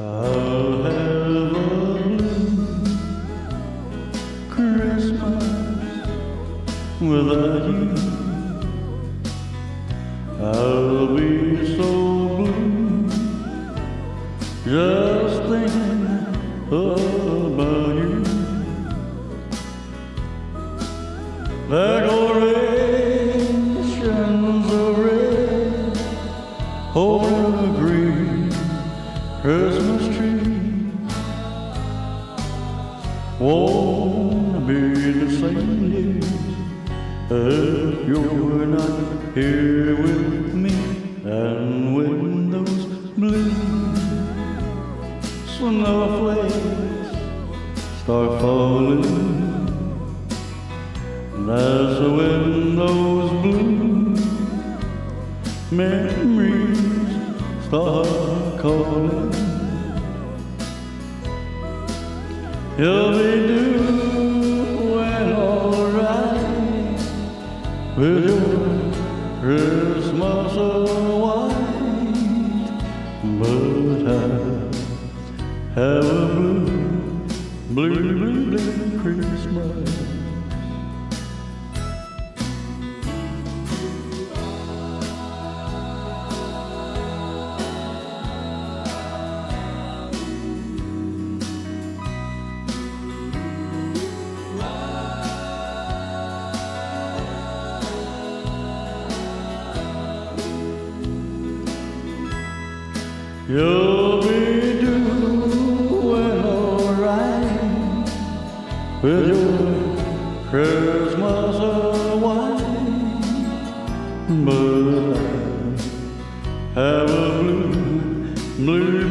I'll have a blue Christmas without you. I'll be so blue just thinking about you. Decorations of red on a green Christmas tree won't be the same day if you're not here with me. And when those blue snowflakes start falling, that's when those blue memories start calling. You'll be doing alright with your Christmas white, but I have a blue Christmas. You'll be doing alright with your Christmas white, but I have a blue